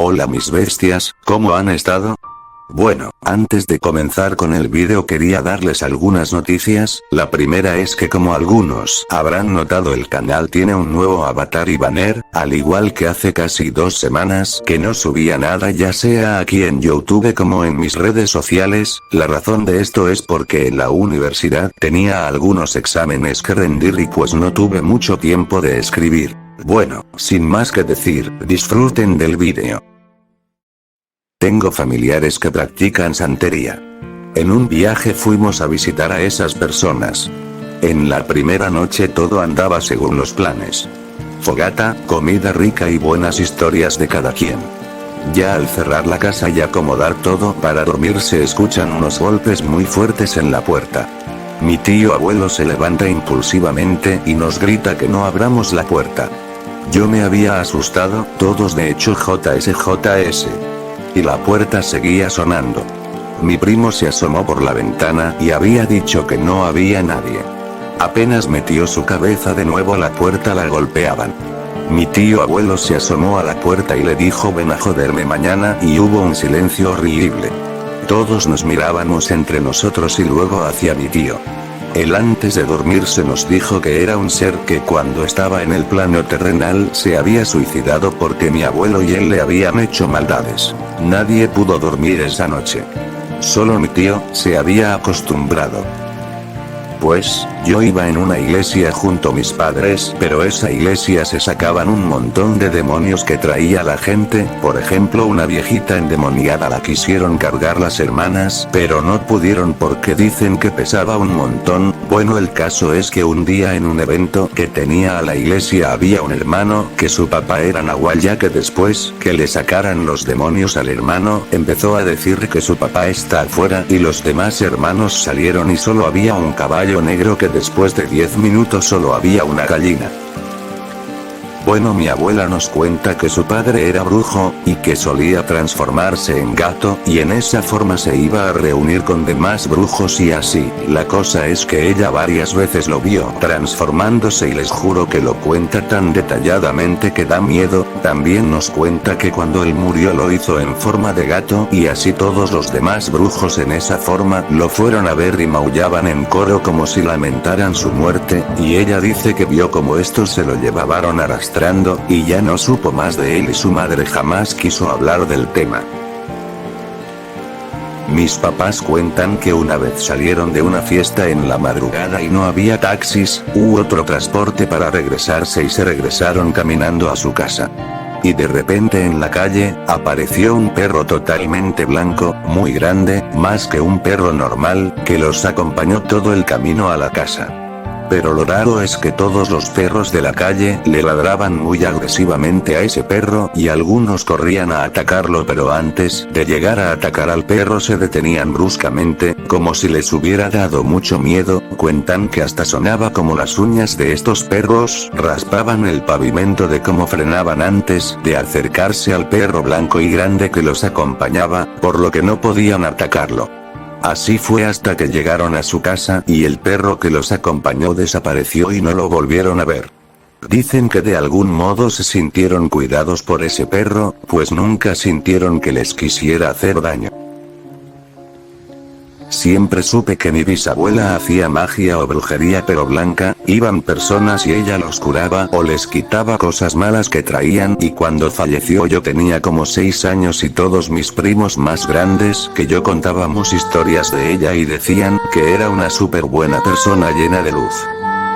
Hola mis bestias, ¿cómo han estado? Bueno, antes de comenzar con el vídeo quería darles algunas noticias. La primera es que, como algunos habrán notado, el canal tiene un nuevo avatar y banner, al igual que hace casi 2 semanas que no subía nada, ya sea aquí en YouTube como en mis redes sociales. La razón de esto es porque en la universidad tenía algunos exámenes que rendir y pues no tuve mucho tiempo de escribir. Bueno, sin más que decir, disfruten del vídeo. Tengo familiares que practican santería. En un viaje fuimos a visitar a esas personas. En la primera noche todo andaba según los planes. Fogata, comida rica y buenas historias de cada quien. Ya al cerrar la casa y acomodar todo para dormir se escuchan unos golpes muy fuertes en la puerta. Mi tío abuelo se levanta impulsivamente y nos grita que no abramos la puerta. Yo me había asustado, todos de hecho JS. Y la puerta seguía sonando. Mi primo se asomó por la ventana y había dicho que no había nadie. Apenas metió su cabeza de nuevo, la puerta la golpeaban. Mi tío abuelo se asomó a la puerta y le dijo: ven a joderme mañana, y hubo un silencio horrible. Todos nos mirábamos entre nosotros y luego hacia mi tío. Él antes de dormirse nos dijo que era un ser que cuando estaba en el plano terrenal se había suicidado porque mi abuelo y él le habían hecho maldades. Nadie pudo dormir esa noche. Solo mi tío se había acostumbrado. Pues, yo iba en una iglesia junto a mis padres, pero esa iglesia se sacaban un montón de demonios que traía la gente. Por ejemplo, una viejita endemoniada la quisieron cargar las hermanas, pero no pudieron porque dicen que pesaba un montón. Bueno, el caso es que un día en un evento que tenía a la iglesia había un hermano que su papá era nahual, ya que después que le sacaran los demonios al hermano, empezó a decir que su papá está afuera, y los demás hermanos salieron y solo había un caballo negro, que después de 10 minutos solo había una gallina. Bueno, mi abuela nos cuenta que su padre era brujo, y que solía transformarse en gato, y en esa forma se iba a reunir con demás brujos y así. La cosa es que ella varias veces lo vio transformándose y les juro que lo cuenta tan detalladamente que da miedo. También nos cuenta que cuando él murió lo hizo en forma de gato, y así todos los demás brujos en esa forma lo fueron a ver y maullaban en coro como si lamentaran su muerte, y ella dice que vio como estos se lo llevaban arrastrando y ya no supo más de él, y su madre jamás quiso hablar del tema. Mis papás cuentan que una vez salieron de una fiesta en la madrugada y no había taxis u otro transporte para regresarse y se regresaron caminando a su casa. Y de repente en la calle, apareció un perro totalmente blanco, muy grande, más que un perro normal, que los acompañó todo el camino a la casa. Pero lo raro es que todos los perros de la calle le ladraban muy agresivamente a ese perro y algunos corrían a atacarlo, pero antes de llegar a atacar al perro se detenían bruscamente, como si les hubiera dado mucho miedo. Cuentan que hasta sonaba como las uñas de estos perros raspaban el pavimento de cómo frenaban antes de acercarse al perro blanco y grande que los acompañaba, por lo que no podían atacarlo. Así fue hasta que llegaron a su casa y el perro que los acompañó desapareció y no lo volvieron a ver. Dicen que de algún modo se sintieron cuidados por ese perro, pues nunca sintieron que les quisiera hacer daño. Siempre supe que mi bisabuela hacía magia o brujería, pero blanca, iban personas y ella los curaba o les quitaba cosas malas que traían, y cuando falleció yo tenía como 6 años y todos mis primos más grandes que yo contábamos historias de ella y decían que era una súper buena persona llena de luz.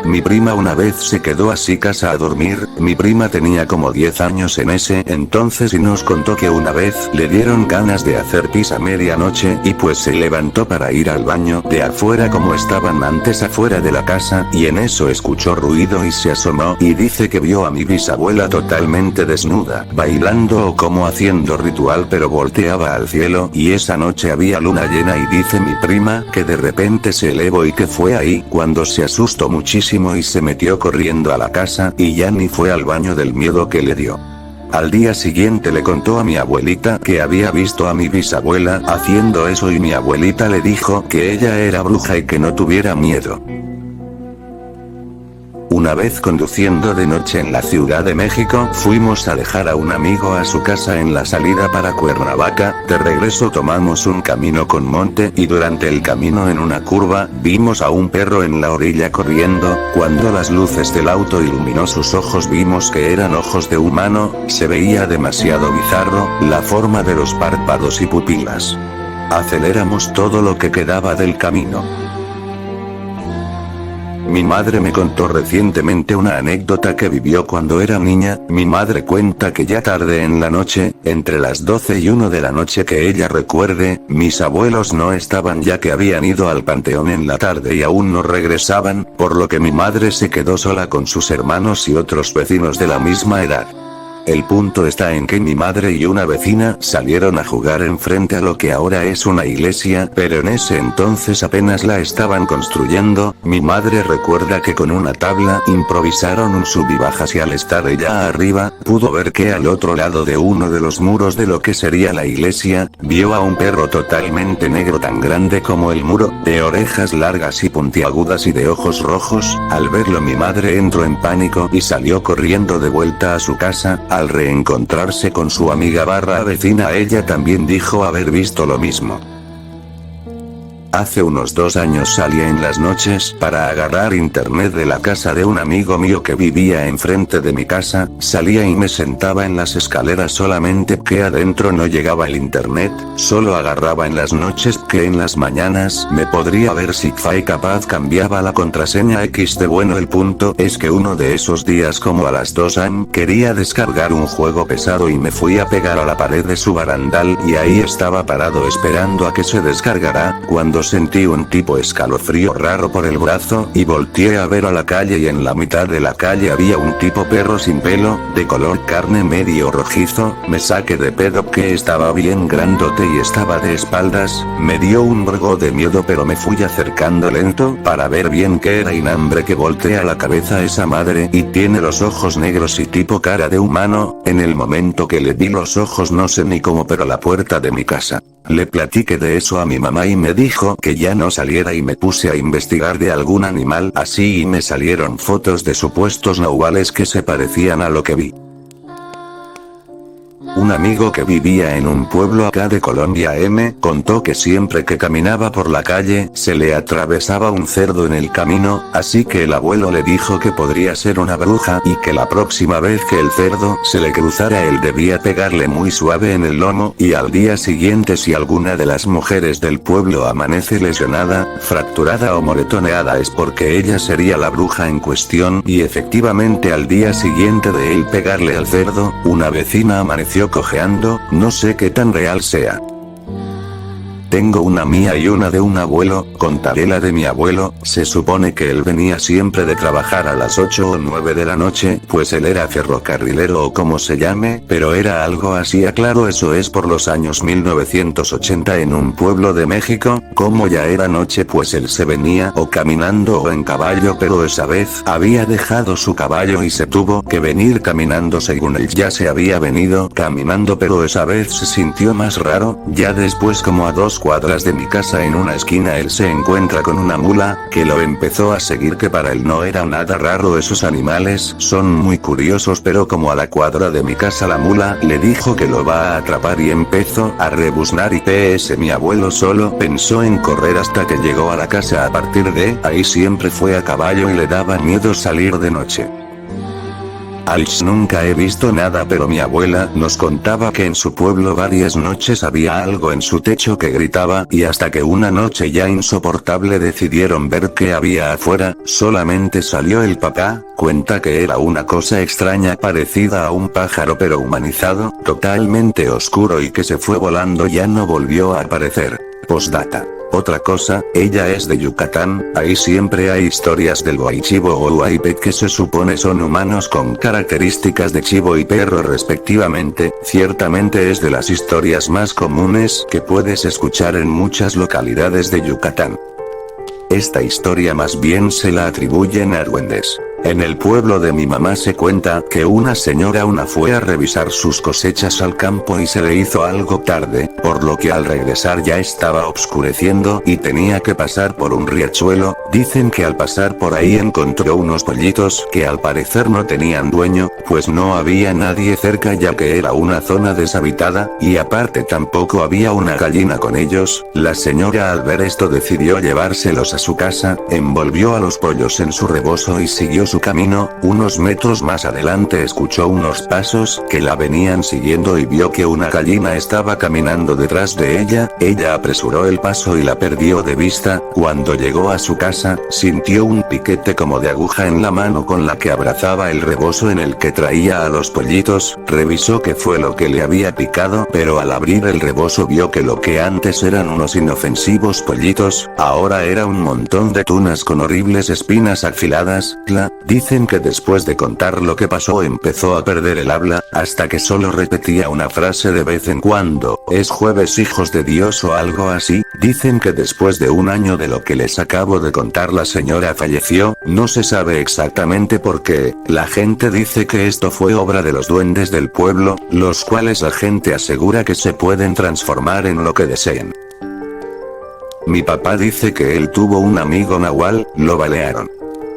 Mi prima una vez se quedó así casa a dormir. Mi prima tenía como 10 años en ese entonces y nos contó que una vez le dieron ganas de hacer pis a medianoche y pues se levantó para ir al baño de afuera como estaban antes afuera de la casa, y en eso escuchó ruido y se asomó y dice que vio a mi bisabuela totalmente desnuda, bailando o como haciendo ritual, pero volteaba al cielo y esa noche había luna llena, y dice mi prima que de repente se elevó y que fue ahí cuando se asustó muchísimo y se metió corriendo a la casa y ya ni fue al baño del miedo que le dio. Al día siguiente le contó a mi abuelita que había visto a mi bisabuela haciendo eso y mi abuelita le dijo que ella era bruja y que no tuviera miedo. Una vez conduciendo de noche en la Ciudad de México, fuimos a dejar a un amigo a su casa en la salida para Cuernavaca. De regreso tomamos un camino con monte y durante el camino en una curva, vimos a un perro en la orilla corriendo. Cuando las luces del auto iluminó sus ojos vimos que eran ojos de humano, se veía demasiado bizarro, la forma de los párpados y pupilas. Aceleramos todo lo que quedaba del camino. Mi madre me contó recientemente una anécdota que vivió cuando era niña. Mi madre cuenta que ya tarde en la noche, entre las 12 y 1 de la noche que ella recuerde, mis abuelos no estaban ya que habían ido al panteón en la tarde y aún no regresaban, por lo que mi madre se quedó sola con sus hermanos y otros vecinos de la misma edad. El punto está en que mi madre y una vecina salieron a jugar enfrente a lo que ahora es una iglesia, pero en ese entonces apenas la estaban construyendo. Mi madre recuerda que con una tabla improvisaron un sub y bajas y al estar ella arriba, pudo ver que al otro lado de uno de los muros de lo que sería la iglesia, vio a un perro totalmente negro tan grande como el muro, de orejas largas y puntiagudas y de ojos rojos. Al verlo mi madre entró en pánico y salió corriendo de vuelta a su casa. Al reencontrarse con su amiga vecina ella también dijo haber visto lo mismo. Hace unos 2 años salía en las noches para agarrar internet de la casa de un amigo mío que vivía enfrente de mi casa, salía y me sentaba en las escaleras solamente que adentro no llegaba el internet, solo agarraba en las noches que en las mañanas me podría ver si fue capaz cambiaba la contraseña X de bueno el punto es que uno de esos días como a las 2 am quería descargar un juego pesado y me fui a pegar a la pared de su barandal y ahí estaba parado esperando a que se descargara, cuando sentí un tipo escalofrío raro por el brazo y volteé a ver a la calle y en la mitad de la calle había un tipo perro sin pelo, de color carne medio rojizo. Me saqué de pedo que estaba bien grandote y estaba de espaldas, me dio un vergo de miedo pero me fui acercando lento para ver bien qué era y hambre que voltea la cabeza esa madre y tiene los ojos negros y tipo cara de humano. En el momento que le vi los ojos no sé ni cómo pero la puerta de mi casa. Le platiqué de eso a mi mamá y me dijo que ya no saliera y me puse a investigar de algún animal así y me salieron fotos de supuestos nahuales que se parecían a lo que vi. Un amigo que vivía en un pueblo acá de Colombia me contó que siempre que caminaba por la calle se le atravesaba un cerdo en el camino, así que el abuelo le dijo que podría ser una bruja y que la próxima vez que el cerdo se le cruzara él debía pegarle muy suave en el lomo y al día siguiente si alguna de las mujeres del pueblo amanece lesionada, fracturada o moretoneada es porque ella sería la bruja en cuestión y efectivamente al día siguiente de él pegarle al cerdo, una vecina amaneció cojeando, no sé qué tan real sea. Tengo una mía y una de un abuelo, contaré la de mi abuelo. Se supone que él venía siempre de trabajar a las 8 o 9 de la noche, pues él era ferrocarrilero o como se llame, pero era algo así aclaro eso es por los años 1980 en un pueblo de México, como ya era noche pues él se venía o caminando o en caballo pero esa vez había dejado su caballo y se tuvo que venir caminando según él ya se había venido caminando pero esa vez se sintió más raro, ya después como a 2 cuadras de mi casa en una esquina él se encuentra con una mula, que lo empezó a seguir que para él no era nada raro esos animales son muy curiosos pero como a la cuadra de mi casa la mula le dijo que lo va a atrapar y empezó a rebuznar y PS mi abuelo solo pensó en correr hasta que llegó a la casa a partir de ahí siempre fue a caballo y le daba miedo salir de noche. Nunca he visto nada pero mi abuela nos contaba que en su pueblo varias noches había algo en su techo que gritaba y hasta que una noche ya insoportable decidieron ver qué había afuera, solamente salió el papá, cuenta que era una cosa extraña parecida a un pájaro pero humanizado, totalmente oscuro y que se fue volando ya no volvió a aparecer. Postdata. Otra cosa, ella es de Yucatán, ahí siempre hay historias del huaychivo o huaypet que se supone son humanos con características de chivo y perro respectivamente, ciertamente es de las historias más comunes que puedes escuchar en muchas localidades de Yucatán. Esta historia más bien se la atribuyen a argüendes. En el pueblo de mi mamá se cuenta que una señora fue a revisar sus cosechas al campo y se le hizo algo tarde, por lo que al regresar ya estaba oscureciendo y tenía que pasar por un riachuelo. Dicen que al pasar por ahí encontró unos pollitos que al parecer no tenían dueño, pues no había nadie cerca ya que era una zona deshabitada, y aparte tampoco había una gallina con ellos. La señora al ver esto decidió llevárselos a su casa, envolvió a los pollos en su rebozo y siguió su camino. Unos metros más adelante escuchó unos pasos que la venían siguiendo y vio que una gallina estaba caminando detrás de ella. Ella apresuró el paso y la perdió de vista. Cuando llegó a su casa, sintió un piquete como de aguja en la mano con la que abrazaba el rebozo en el que traía a los pollitos. Revisó qué fue lo que le había picado, pero al abrir el rebozo vio que lo que antes eran unos inofensivos pollitos, ahora era un montón de tunas con horribles espinas afiladas. Dicen que después de contar lo que pasó empezó a perder el habla, hasta que solo repetía una frase de vez en cuando: "Es jueves, hijos de Dios", o algo así. Dicen que después de un año de lo que les acabo de contar la señora falleció. No se sabe exactamente por qué. La gente dice que esto fue obra de los duendes del pueblo, los cuales la gente asegura que se pueden transformar en lo que deseen. Mi papá dice que él tuvo un amigo nahual, lo balearon.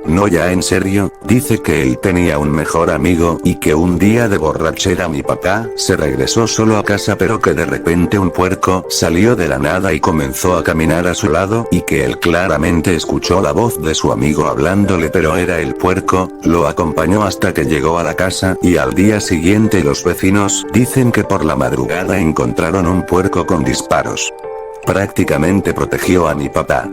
No, ya en serio, dice que él tenía un mejor amigo y que un día de borrachera mi papá se regresó solo a casa, pero que de repente un puerco salió de la nada y comenzó a caminar a su lado y que él claramente escuchó la voz de su amigo hablándole, pero era el puerco. Lo acompañó hasta que llegó a la casa y al día siguiente los vecinos dicen que por la madrugada encontraron un puerco con disparos. Prácticamente protegió a mi papá.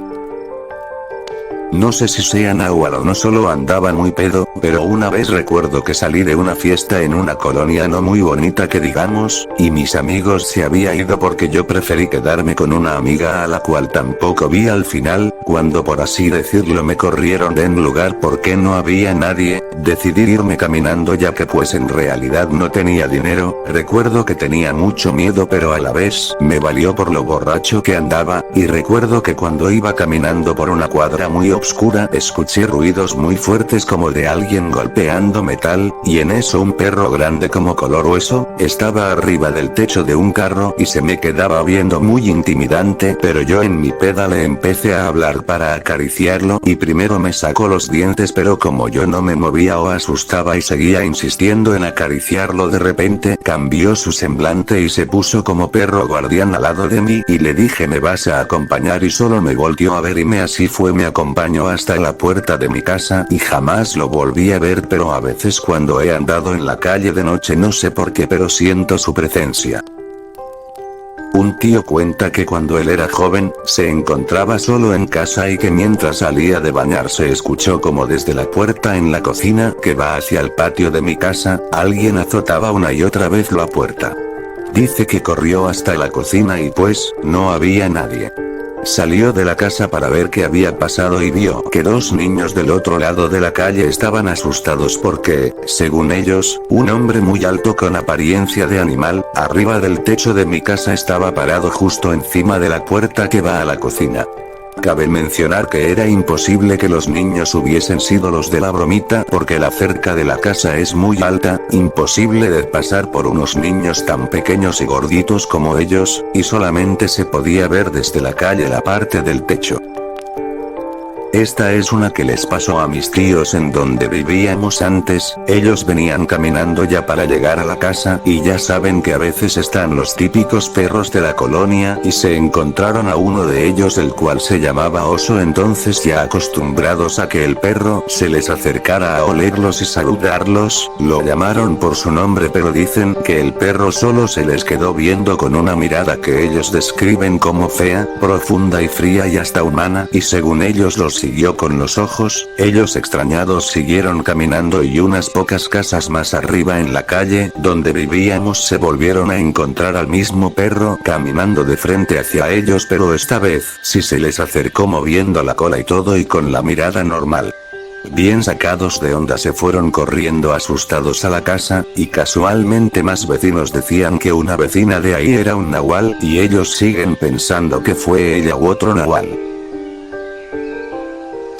No sé si sea náhuatl o no, solo andaba muy pedo, pero una vez recuerdo que salí de una fiesta en una colonia no muy bonita que digamos, y mis amigos se había ido porque yo preferí quedarme con una amiga a la cual tampoco vi al final. Cuando por así decirlo me corrieron del lugar porque no había nadie, decidí irme caminando ya que pues en realidad no tenía dinero. Recuerdo que tenía mucho miedo pero a la vez me valió por lo borracho que andaba, y recuerdo que cuando iba caminando por una cuadra muy oscura escuché ruidos muy fuertes como de alguien golpeando metal, y en eso un perro grande como color hueso estaba arriba del techo de un carro y se me quedaba viendo muy intimidante, pero yo en mi peda le empecé a hablar para acariciarlo y primero me sacó los dientes, pero como yo no me movía o asustaba y seguía insistiendo en acariciarlo, de repente cambió su semblante y se puso como perro guardián al lado de mí y le dije: "¿Me vas a acompañar?", y solo me volteó a ver y así fue, me acompañó hasta la puerta de mi casa y jamás lo volví a ver, pero a veces cuando he andado en la calle de noche no sé por qué pero siento su presencia. Un tío cuenta que cuando él era joven, se encontraba solo en casa y que mientras salía de bañarse escuchó como desde la puerta en la cocina que va hacia el patio de mi casa, alguien azotaba una y otra vez la puerta. Dice que corrió hasta la cocina y pues, no había nadie. Salió de la casa para ver qué había pasado y vio que dos niños del otro lado de la calle estaban asustados porque, según ellos, un hombre muy alto con apariencia de animal, arriba del techo de mi casa estaba parado justo encima de la puerta que va a la cocina. Cabe mencionar que era imposible que los niños hubiesen sido los de la bromita porque la cerca de la casa es muy alta, imposible de pasar por unos niños tan pequeños y gorditos como ellos, y solamente se podía ver desde la calle la parte del techo. Esta es una que les pasó a mis tíos en donde vivíamos antes. Ellos venían caminando ya para llegar a la casa y ya saben que a veces están los típicos perros de la colonia y se encontraron a uno de ellos el cual se llamaba Oso, entonces ya acostumbrados a que el perro se les acercara a olerlos y saludarlos, lo llamaron por su nombre, pero dicen que el perro solo se les quedó viendo con una mirada que ellos describen como fea, profunda y fría y hasta humana, y según ellos los siguió con los ojos. Ellos extrañados siguieron caminando y unas pocas casas más arriba en la calle donde vivíamos se volvieron a encontrar al mismo perro caminando de frente hacia ellos, pero esta vez sí se les acercó moviendo la cola y todo y con la mirada normal. Bien sacados de onda se fueron corriendo asustados a la casa, y casualmente más vecinos decían que una vecina de ahí era un nahual y ellos siguen pensando que fue ella u otro nahual.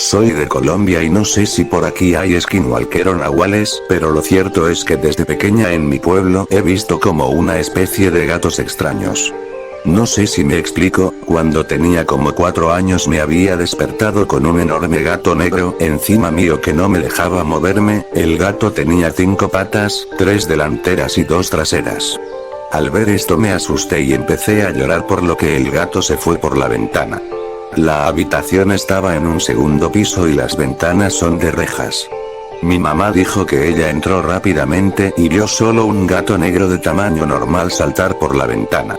Soy de Colombia y no sé si por aquí hay skinwalker o nahuales, pero lo cierto es que desde pequeña en mi pueblo he visto como una especie de gatos extraños. No sé si me explico, cuando tenía como 4 años me había despertado con un enorme gato negro encima mío que no me dejaba moverme. El gato tenía 5 patas, 3 delanteras y 2 traseras. Al ver esto me asusté y empecé a llorar, por lo que el gato se fue por la ventana. La habitación estaba en un segundo piso y las ventanas son de rejas. Mi mamá dijo que ella entró rápidamente y vio solo un gato negro de tamaño normal saltar por la ventana.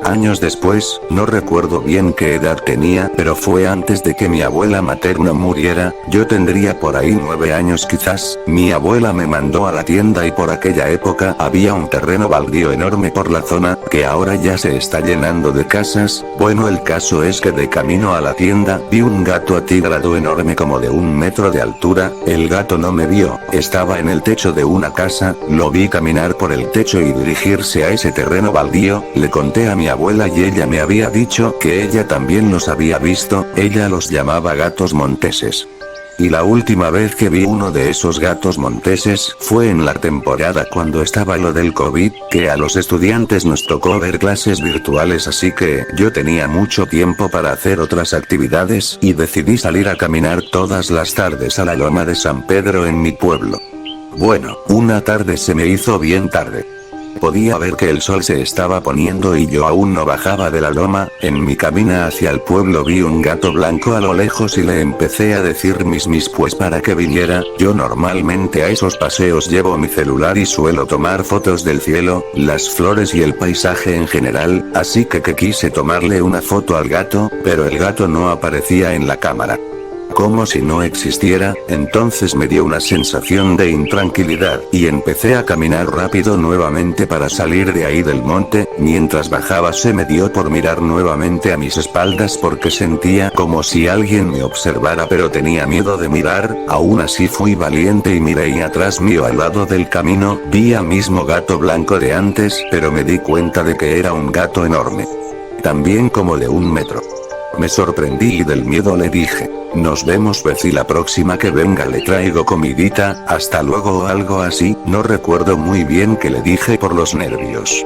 Años después, no recuerdo bien qué edad tenía, pero fue antes de que mi abuela materna muriera. Yo tendría por ahí 9 años quizás. Mi abuela me mandó a la tienda y por aquella época había un terreno baldío enorme por la zona, que ahora ya se está llenando de casas. Bueno, el caso es que de camino a la tienda, vi un gato atigrado enorme como de 1 metro de altura. El gato no me vio, estaba en el techo de una casa, lo vi caminar por el techo y dirigirse a ese terreno baldío. Le conté a mi abuela y ella me había dicho que ella también los había visto. Ella los llamaba gatos monteses. Y la última vez que vi uno de esos gatos monteses fue en la temporada cuando estaba lo del COVID, que a los estudiantes nos tocó ver clases virtuales, así que yo tenía mucho tiempo para hacer otras actividades y decidí salir a caminar todas las tardes a la loma de San Pedro en mi pueblo. Bueno, una tarde se me hizo bien tarde. Podía ver que el sol se estaba poniendo y yo aún no bajaba de la loma. En mi camino hacia el pueblo vi un gato blanco a lo lejos y le empecé a decir mis pues para que viniera. Yo normalmente a esos paseos llevo mi celular y suelo tomar fotos del cielo, las flores y el paisaje en general, así que quise tomarle una foto al gato, pero el gato no aparecía en la cámara. Como si no existiera. Entonces me dio una sensación de intranquilidad, y empecé a caminar rápido nuevamente para salir de ahí del monte. Mientras bajaba se me dio por mirar nuevamente a mis espaldas porque sentía como si alguien me observara, pero tenía miedo de mirar. Aún así fui valiente y miré, y atrás mío al lado del camino, vi al mismo gato blanco de antes, pero me di cuenta de que era un gato enorme. También como de 1 metro. Me sorprendí y del miedo le dije: nos vemos vez y la próxima que venga le traigo comidita, hasta luego o algo así. No recuerdo muy bien qué le dije por los nervios.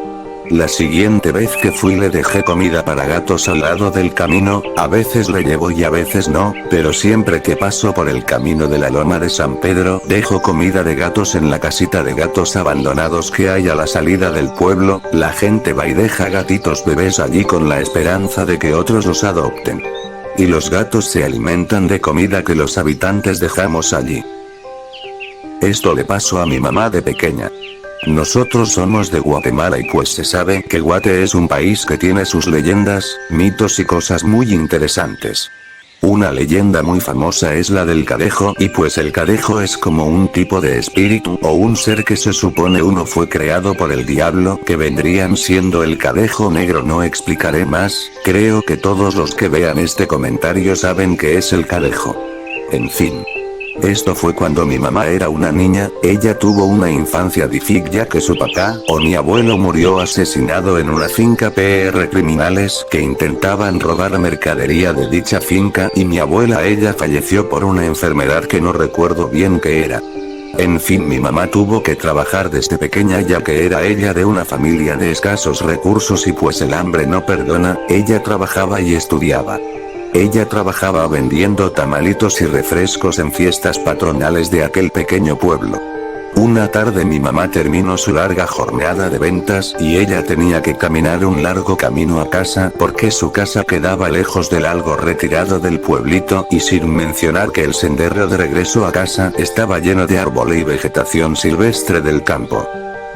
La siguiente vez que fui le dejé comida para gatos al lado del camino. A veces le llevo y a veces no, pero siempre que paso por el camino de la loma de San Pedro dejo comida de gatos en la casita de gatos abandonados que hay a la salida del pueblo. La gente va y deja gatitos bebés allí con la esperanza de que otros los adopten. Y los gatos se alimentan de comida que los habitantes dejamos allí. Esto le pasó a mi mamá de pequeña. Nosotros somos de Guatemala y pues se sabe que Guate es un país que tiene sus leyendas, mitos y cosas muy interesantes. Una leyenda muy famosa es la del cadejo, y pues el cadejo es como un tipo de espíritu o un ser que se supone uno fue creado por el diablo, que vendrían siendo el cadejo negro. No explicaré más, creo que todos los que vean este comentario saben qué es el cadejo. En fin. Esto fue cuando mi mamá era una niña. Ella tuvo una infancia difícil ya que su papá, o mi abuelo, murió asesinado en una finca por criminales que intentaban robar mercadería de dicha finca, y mi abuela, ella falleció por una enfermedad que no recuerdo bien qué era. En fin, mi mamá tuvo que trabajar desde pequeña ya que era ella de una familia de escasos recursos y pues el hambre no perdona. Ella trabajaba y estudiaba. Ella trabajaba vendiendo tamalitos y refrescos en fiestas patronales de aquel pequeño pueblo. Una tarde mi mamá terminó su larga jornada de ventas y ella tenía que caminar un largo camino a casa porque su casa quedaba lejos del algo retirado del pueblito, y sin mencionar que el sendero de regreso a casa estaba lleno de árbol y vegetación silvestre del campo.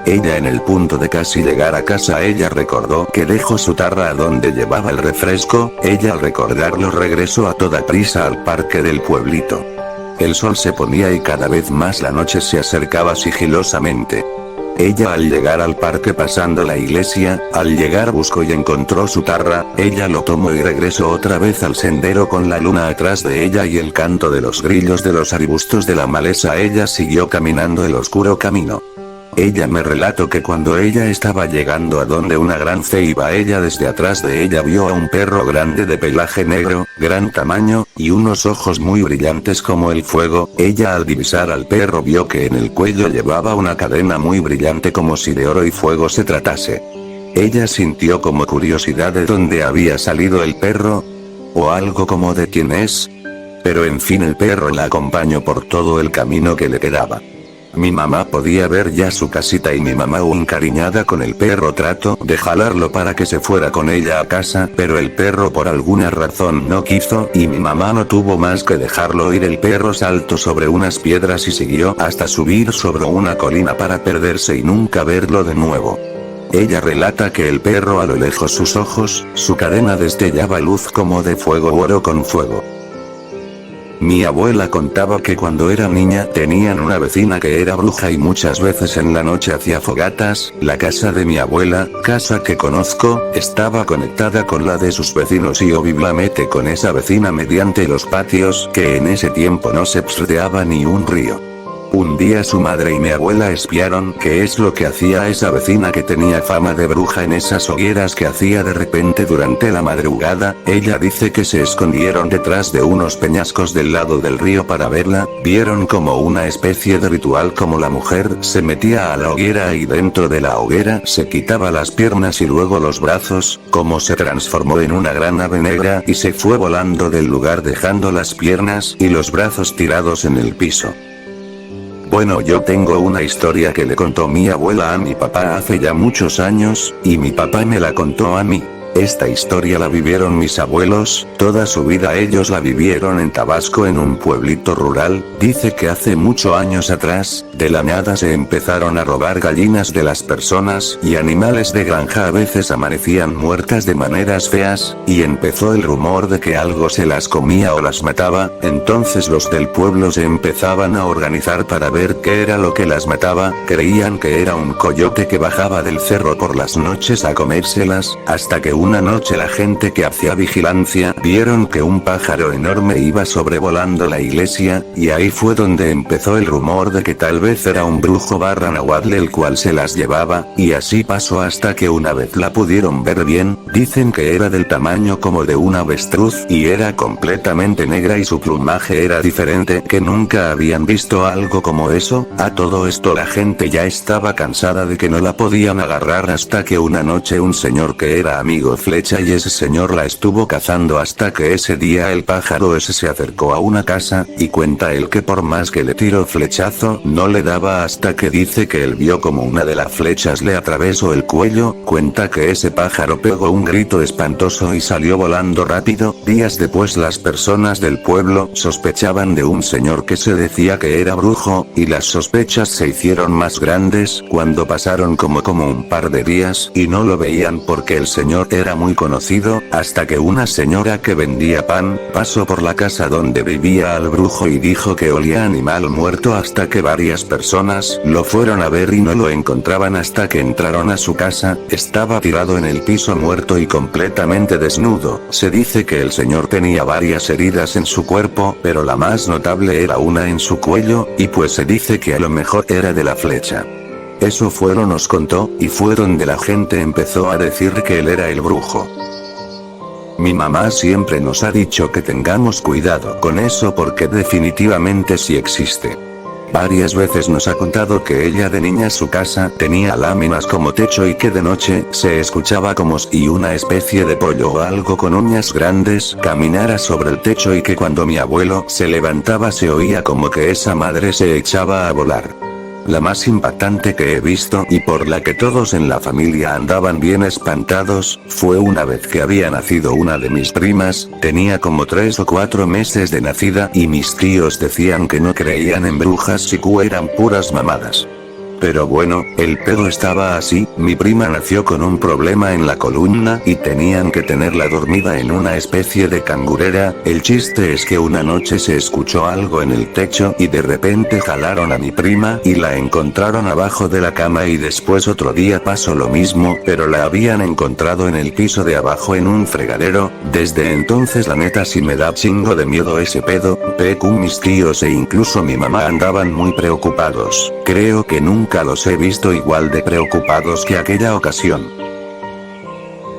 Ella, en el punto de casi llegar a casa, ella recordó que dejó su tarra donde llevaba el refresco. Ella, al recordarlo, regresó a toda prisa al parque del pueblito. El sol se ponía y cada vez más la noche se acercaba sigilosamente. Ella, al llegar al parque pasando la iglesia, al llegar buscó y encontró su tarra. Ella lo tomó y regresó otra vez al sendero con la luna atrás de ella y el canto de los grillos de los arbustos de la maleza. Ella siguió caminando el oscuro camino. Ella me relató que cuando ella estaba llegando a donde una gran ceiba, ella desde atrás de ella vio a un perro grande de pelaje negro, gran tamaño, y unos ojos muy brillantes como el fuego. Ella al divisar al perro vio que en el cuello llevaba una cadena muy brillante como si de oro y fuego se tratase. Ella sintió como curiosidad de dónde había salido el perro, o algo como de quién es. Pero en fin, el perro la acompañó por todo el camino que le quedaba. Mi mamá podía ver ya su casita y mi mamá encariñada con el perro trató de jalarlo para que se fuera con ella a casa, pero el perro por alguna razón no quiso y mi mamá no tuvo más que dejarlo ir. El perro saltó sobre unas piedras y siguió hasta subir sobre una colina para perderse y nunca verlo de nuevo. Ella relata que el perro a lo lejos sus ojos, su cadena destellaba luz como de fuego u oro con fuego. Mi abuela contaba que cuando era niña tenían una vecina que era bruja y muchas veces en la noche hacía fogatas. La casa de mi abuela, casa que conozco, estaba conectada con la de sus vecinos y obviamente con esa vecina mediante los patios que en ese tiempo no se sorteaba ni un río. Un día su madre y mi abuela espiaron qué es lo que hacía esa vecina que tenía fama de bruja en esas hogueras que hacía de repente durante la madrugada. Ella dice que se escondieron detrás de unos peñascos del lado del río para verla. Vieron como una especie de ritual, como la mujer se metía a la hoguera y dentro de la hoguera se quitaba las piernas y luego los brazos, como se transformó en una gran ave negra y se fue volando del lugar dejando las piernas y los brazos tirados en el piso. Bueno, yo tengo una historia que le contó mi abuela a mi papá hace ya muchos años, y mi papá me la contó a mí. Esta historia la vivieron mis abuelos, toda su vida ellos la vivieron en Tabasco en un pueblito rural. Dice que hace muchos años atrás, de la nada se empezaron a robar gallinas de las personas y animales de granja a veces amanecían muertas de maneras feas, y empezó el rumor de que algo se las comía o las mataba. Entonces los del pueblo se empezaban a organizar para ver qué era lo que las mataba. Creían que era un coyote que bajaba del cerro por las noches a comérselas, hasta que una noche la gente que hacía vigilancia vieron que un pájaro enorme iba sobrevolando la iglesia, y ahí fue donde empezó el rumor de que tal vez era un brujo barra nahuatl el cual se las llevaba, y así pasó hasta que una vez la pudieron ver bien. Dicen que era del tamaño como de un avestruz y era completamente negra y su plumaje era diferente, que nunca habían visto algo como eso. A todo esto la gente ya estaba cansada de que no la podían agarrar hasta que una noche un señor que era amigo Flecha y ese señor la estuvo cazando hasta que ese día el pájaro ese se acercó a una casa, y cuenta él que por más que le tiró flechazo no le daba hasta que dice que él vio como una de las flechas le atravesó el cuello. Cuenta que ese pájaro pegó un grito espantoso y salió volando rápido. Días después las personas del pueblo sospechaban de un señor que se decía que era brujo, y las sospechas se hicieron más grandes cuando pasaron como un par de días y no lo veían porque el señor era muy conocido, hasta que una señora que vendía pan pasó por la casa donde vivía al brujo y dijo que olía animal muerto, hasta que varias personas lo fueron a ver y no lo encontraban hasta que entraron a su casa. Estaba tirado en el piso muerto y completamente desnudo. Se dice que el señor tenía varias heridas en su cuerpo, pero la más notable era una en su cuello, y pues se dice que a lo mejor era de la flecha. Eso nos contó, y fue donde la gente empezó a decir que él era el brujo. Mi mamá siempre nos ha dicho que tengamos cuidado con eso porque definitivamente sí existe. Varias veces nos ha contado que ella de niña su casa tenía láminas como techo y que de noche se escuchaba como si una especie de pollo o algo con uñas grandes caminara sobre el techo, y que cuando mi abuelo se levantaba se oía como que esa madre se echaba a volar. La más impactante que he visto y por la que todos en la familia andaban bien espantados, fue una vez que había nacido una de mis primas, tenía como 3 o 4 meses de nacida y mis tíos decían que no creían en brujas y que eran puras mamadas. Pero bueno, el pedo estaba así. Mi prima nació con un problema en la columna y tenían que tenerla dormida en una especie de cangurera. El chiste es que una noche se escuchó algo en el techo y de repente jalaron a mi prima y la encontraron abajo de la cama, y después otro día pasó lo mismo, pero la habían encontrado en el piso de abajo en un fregadero. Desde entonces la neta sí me da chingo de miedo ese pedo. PQ mis tíos e incluso mi mamá andaban muy preocupados. Creo que nunca nunca los he visto igual de preocupados que aquella ocasión.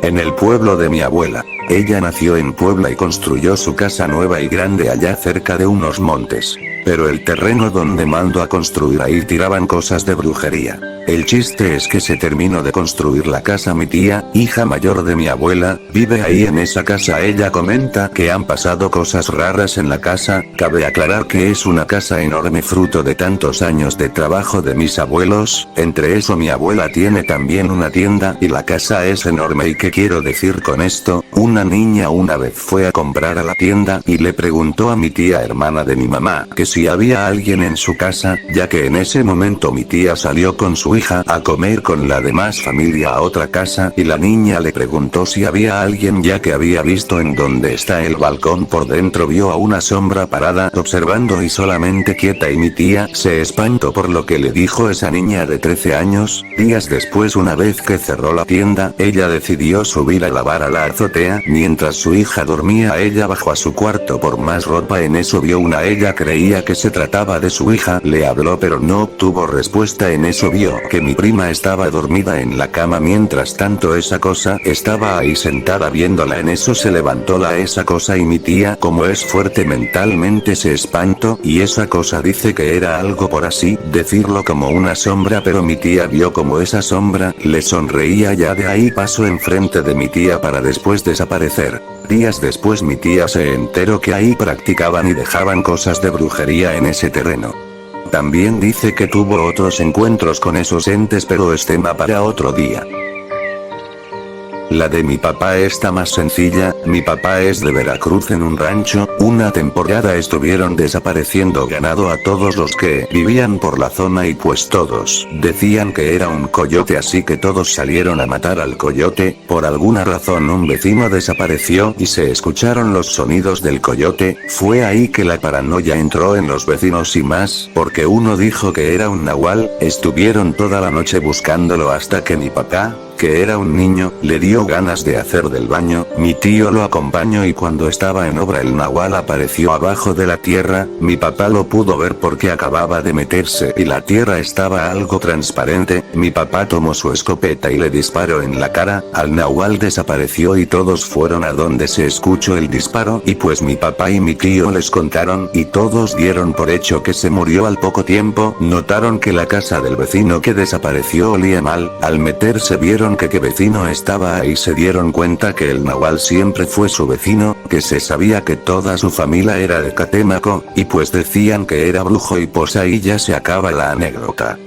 En el pueblo de mi abuela. Ella nació en Puebla y construyó su casa nueva y grande allá cerca de unos montes. Pero el terreno donde mandó a construir ahí tiraban cosas de brujería. El chiste es que se terminó de construir la casa. Mi tía, hija mayor de mi abuela, vive ahí en esa casa. Ella comenta que han pasado cosas raras en la casa. Cabe aclarar que es una casa enorme fruto de tantos años de trabajo de mis abuelos. Entre eso mi abuela tiene también una tienda y la casa es enorme. ¿Y qué quiero decir con esto? Una niña una vez fue a comprar a la tienda y le preguntó a mi tía hermana de mi mamá que si había alguien en su casa, ya que en ese momento mi tía salió con su hija a comer con la demás familia a otra casa y la niña le preguntó si había alguien, ya que había visto en donde está el balcón por dentro vio a una sombra parada observando y solamente quieta, y mi tía se espantó por lo que le dijo esa niña de 13 años. Días después, una vez que cerró la tienda, ella decidió subir a lavar a la azotea mientras su hija dormía. Ella bajó a su cuarto por más ropa. En eso vio una. Ella creía que se trataba de su hija, le habló pero no obtuvo respuesta. En eso vio que mi prima estaba dormida en la cama. Mientras tanto esa cosa estaba ahí sentada viéndola. En eso se levantó esa cosa y mi tía, como es fuerte mentalmente, se espantó y esa cosa dice que era algo por así decirlo como una sombra, pero mi tía vio como esa sombra le sonreía. Ya de ahí pasó enfrente de mi tía para después desaparecer. Días después mi tía se enteró que ahí practicaban y dejaban cosas de brujería en ese terreno. También dice que tuvo otros encuentros con esos entes, pero es tema para otro día. La de mi papá está más sencilla. Mi papá es de Veracruz. En un rancho, una temporada estuvieron desapareciendo ganado a todos los que vivían por la zona y pues todos decían que era un coyote, así que todos salieron a matar al coyote. Por alguna razón un vecino desapareció y se escucharon los sonidos del coyote. Fue ahí que la paranoia entró en los vecinos y más, porque uno dijo que era un nahual. Estuvieron toda la noche buscándolo hasta que mi papá, que era un niño, le dio ganas de hacer del baño. Mi tío lo acompañó y cuando estaba en obra el nahual apareció abajo de la tierra. Mi papá lo pudo ver porque acababa de meterse y la tierra estaba algo transparente. Mi papá tomó su escopeta y le disparó en la cara. Al nahual desapareció y todos fueron a donde se escuchó el disparo y pues mi papá y mi tío les contaron y todos dieron por hecho que se murió al poco tiempo. Notaron que la casa del vecino que desapareció olía mal. Al meterse vieron que vecino estaba ahí. Se dieron cuenta que el nahual siempre fue su vecino, que se sabía que toda su familia era de Catemaco, y pues decían que era brujo y pues ahí ya se acaba la anécdota.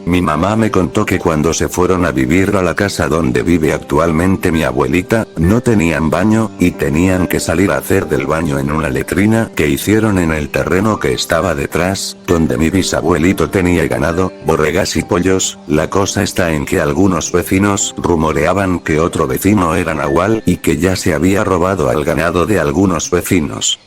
Mi mamá me contó que cuando se fueron a vivir a la casa donde vive actualmente mi abuelita, no tenían baño, y tenían que salir a hacer del baño en una letrina que hicieron en el terreno que estaba detrás, donde mi bisabuelito tenía ganado, borregas y pollos. La cosa está en que algunos vecinos rumoreaban que otro vecino era nahual y que ya se había robado al ganado de algunos vecinos.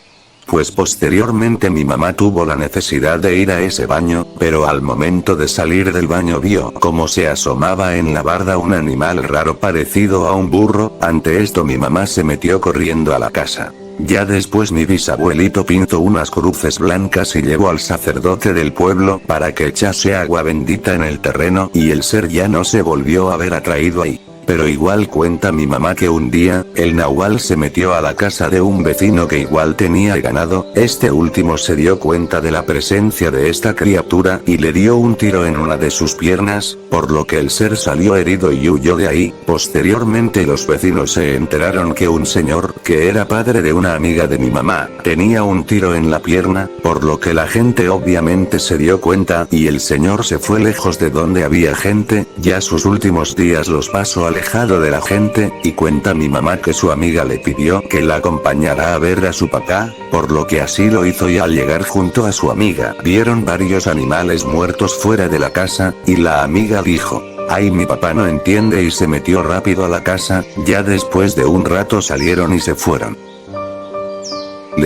Pues posteriormente mi mamá tuvo la necesidad de ir a ese baño, pero al momento de salir del baño vio como se asomaba en la barda un animal raro parecido a un burro. Ante esto mi mamá se metió corriendo a la casa. Ya después mi bisabuelito pintó unas cruces blancas y llevó al sacerdote del pueblo para que echase agua bendita en el terreno y el ser ya no se volvió a ver atraído ahí. Pero igual cuenta mi mamá que un día, el nahual se metió a la casa de un vecino que igual tenía ganado. Este último se dio cuenta de la presencia de esta criatura y le dio un tiro en una de sus piernas, por lo que el ser salió herido y huyó de ahí. Posteriormente los vecinos se enteraron que un señor, que era padre de una amiga de mi mamá, tenía un tiro en la pierna, por lo que la gente obviamente se dio cuenta y el señor se fue lejos de donde había gente. Ya sus últimos días los pasó alejado de la gente, y cuenta mi mamá que su amiga le pidió que la acompañara a ver a su papá, por lo que así lo hizo, y al llegar junto a su amiga vieron varios animales muertos fuera de la casa, y la amiga dijo: "Ay, mi papá no entiende", y se metió rápido a la casa. Ya después de un rato salieron y se fueron.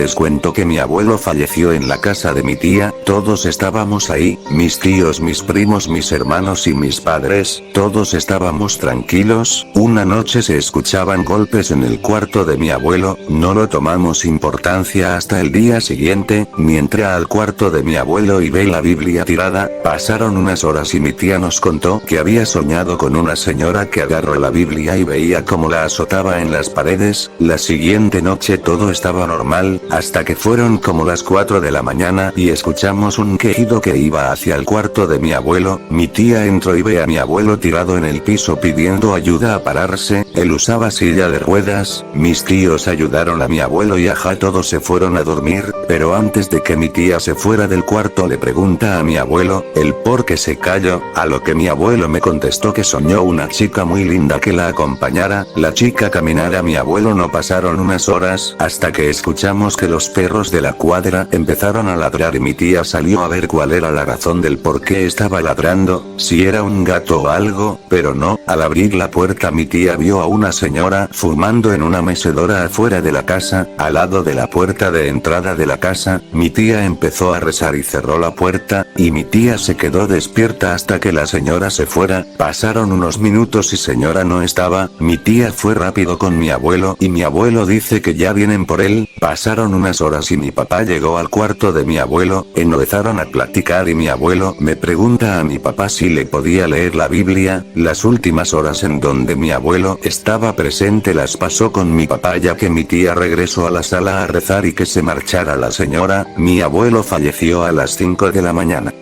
Les cuento que mi abuelo falleció en la casa de mi tía, todos estábamos ahí, mis tíos, mis primos, mis hermanos y mis padres, todos estábamos tranquilos. Una noche se escuchaban golpes en el cuarto de mi abuelo, no lo tomamos importancia hasta el día siguiente, ni entré al cuarto de mi abuelo y ve la Biblia tirada. Pasaron unas horas y mi tía nos contó que había soñado con una señora que agarró la Biblia y veía cómo la azotaba en las paredes. La siguiente noche todo estaba normal, hasta que fueron como las 4 de la mañana y escuchamos un quejido que iba hacia el cuarto de mi abuelo. Mi tía entró y ve a mi abuelo tirado en el piso pidiendo ayuda a pararse, él usaba silla de ruedas. Mis tíos ayudaron a mi abuelo y ajá, todos se fueron a dormir, pero antes de que mi tía se fuera del cuarto le pregunta a mi abuelo el por qué se calló, a lo que mi abuelo me contestó que soñó una chica muy linda que la acompañara. La chica caminara. Mi abuelo. No pasaron unas horas hasta que escuchamos que los perros de la cuadra empezaron a ladrar y mi tía salió a ver cuál era la razón del por qué estaba ladrando, si era un gato o algo, pero no. Al abrir la puerta mi tía vio a una señora fumando en una mecedora afuera de la casa, al lado de la puerta de entrada de la casa. Mi tía empezó a rezar y cerró la puerta, y mi tía se quedó despierta hasta que la señora se fuera. Pasaron unos minutos y señora no estaba. Mi tía fue rápido con mi abuelo y mi abuelo dice que ya vienen por él. Pasaron unas horas y mi papá llegó al cuarto de mi abuelo, empezaron a platicar y mi abuelo me pregunta a mi papá si le podía leer la Biblia. Las últimas horas en donde mi abuelo estaba presente las pasó con mi papá, ya que mi tía regresó a la sala a rezar y que se marchara la señora. Mi abuelo falleció a las 5 de la mañana.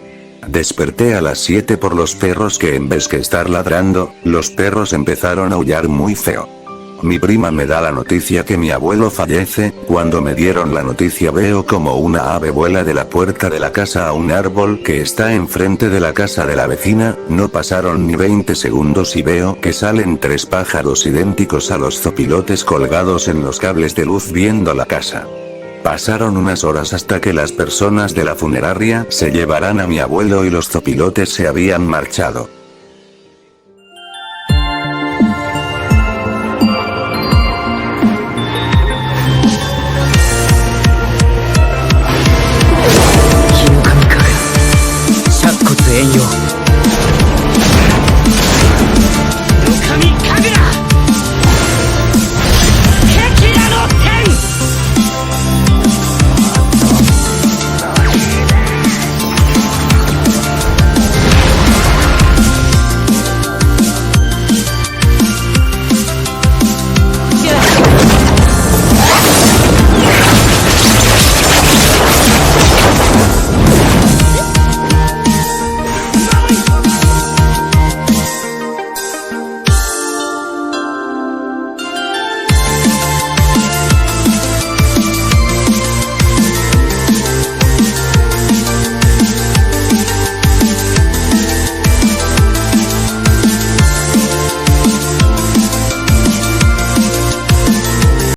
Desperté a las 7 por los perros que en vez que estar ladrando, los perros empezaron a aullar muy feo. Mi prima me da la noticia que mi abuelo fallece. Cuando me dieron la noticia veo como una ave vuela de la puerta de la casa a un árbol que está enfrente de la casa de la vecina. No pasaron ni 20 segundos y veo que salen 3 pájaros idénticos a los zopilotes colgados en los cables de luz viendo la casa. Pasaron unas horas hasta que las personas de la funeraria se llevaran a mi abuelo y los zopilotes se habían marchado.